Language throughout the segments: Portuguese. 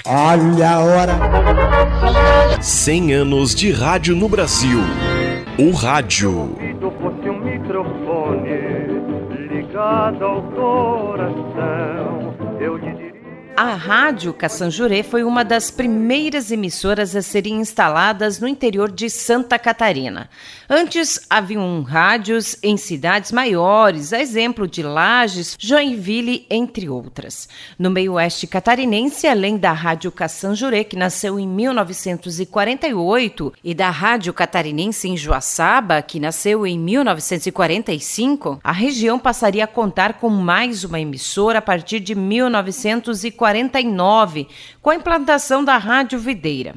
Olha a hora! 100 anos de rádio no Brasil. O rádio. Fosse um microfone ligado ao coração, eu lhe diria... A Rádio Caçanjurê foi uma das primeiras emissoras a serem instaladas no interior de Santa Catarina. Antes, haviam rádios em cidades maiores, a exemplo de Lages, Joinville, entre outras. No meio oeste catarinense, além da Rádio Caçanjurê, que nasceu em 1948, e da Rádio Catarinense em Joaçaba, que nasceu em 1945, a região passaria a contar com mais uma emissora a partir de 1949, com a implantação da Rádio Videira.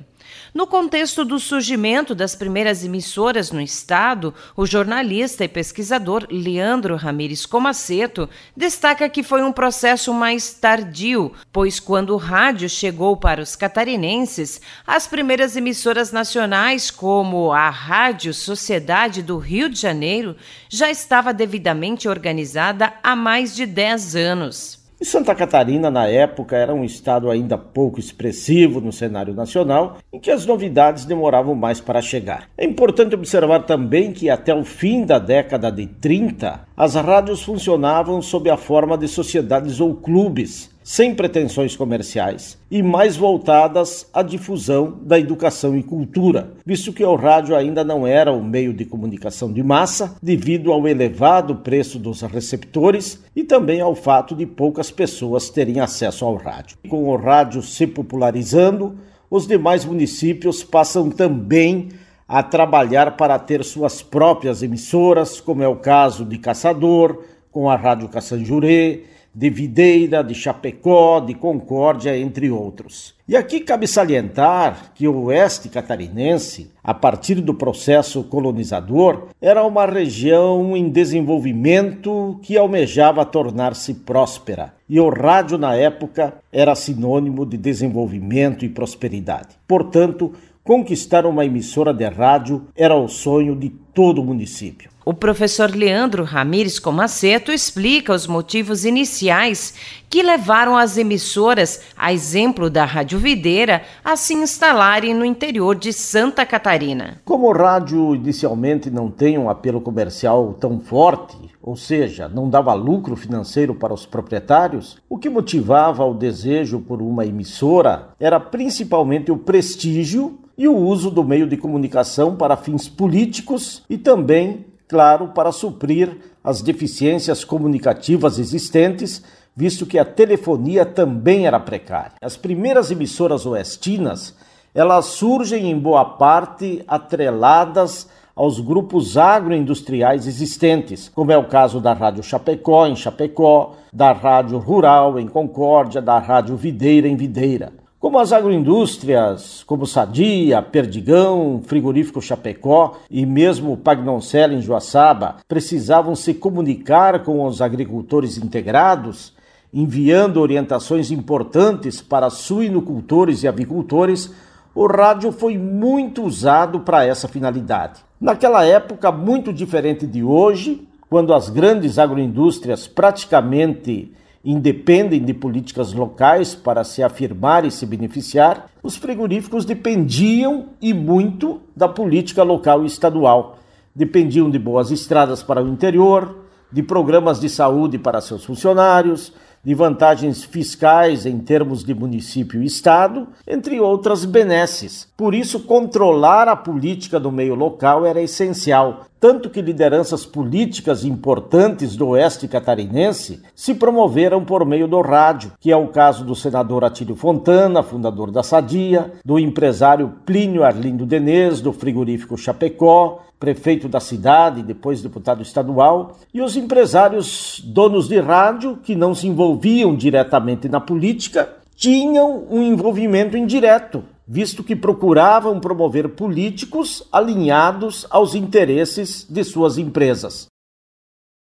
No contexto do surgimento das primeiras emissoras no estado, o jornalista e pesquisador Leandro Ramires Comaceto destaca que foi um processo mais tardio, pois quando o rádio chegou para os catarinenses, as primeiras emissoras nacionais, como a Rádio Sociedade do Rio de Janeiro, já estava devidamente organizada há mais de 10 anos. E Santa Catarina, na época, era um estado ainda pouco expressivo no cenário nacional, em que as novidades demoravam mais para chegar. É importante observar também que até o fim da década de 30, as rádios funcionavam sob a forma de sociedades ou clubes, sem pretensões comerciais e mais voltadas à difusão da educação e cultura, visto que o rádio ainda não era um meio de comunicação de massa, devido ao elevado preço dos receptores e também ao fato de poucas pessoas terem acesso ao rádio. Com o rádio se popularizando, os demais municípios passam também a trabalhar para ter suas próprias emissoras, como é o caso de Caçador, com a Rádio Caçanjurê, de Videira, de Chapecó, de Concórdia, entre outros. E aqui cabe salientar que o oeste catarinense, a partir do processo colonizador, era uma região em desenvolvimento que almejava tornar-se próspera. E o rádio, na época, era sinônimo de desenvolvimento e prosperidade. Portanto, conquistar uma emissora de rádio era o sonho de todo o município. O professor Leandro Ramires Comaceto explica os motivos iniciais que levaram as emissoras, a exemplo da Rádio Videira, a se instalarem no interior de Santa Catarina. Como o rádio inicialmente não tem um apelo comercial tão forte, ou seja, não dava lucro financeiro para os proprietários, o que motivava o desejo por uma emissora era principalmente o prestígio e o uso do meio de comunicação para fins políticos e também, claro, para suprir as deficiências comunicativas existentes, visto que a telefonia também era precária. As primeiras emissoras oestinas, elas surgem em boa parte atreladas aos grupos agroindustriais existentes, como é o caso da Rádio Chapecó, em Chapecó, da Rádio Rural, em Concórdia, da Rádio Videira, em Videira. Como as agroindústrias, como Sadia, Perdigão, Frigorífico Chapecó e mesmo Pagnoncello em Joaçaba, precisavam se comunicar com os agricultores integrados, enviando orientações importantes para suinocultores e avicultores, o rádio foi muito usado para essa finalidade. Naquela época, muito diferente de hoje, quando as grandes agroindústrias praticamente independem de políticas locais para se afirmar e se beneficiar, os frigoríficos dependiam e muito da política local e estadual. Dependiam de boas estradas para o interior, de programas de saúde para seus funcionários, de vantagens fiscais em termos de município e estado, entre outras benesses. Por isso, controlar a política do meio local era essencial, tanto que lideranças políticas importantes do oeste catarinense se promoveram por meio do rádio, que é o caso do senador Atílio Fontana, fundador da Sadia, do empresário Plínio Arlindo Denez, do frigorífico Chapecó, prefeito da cidade, depois deputado estadual, e os empresários donos de rádio, que não se envolviam diretamente na política, tinham um envolvimento indireto, visto que procuravam promover políticos alinhados aos interesses de suas empresas.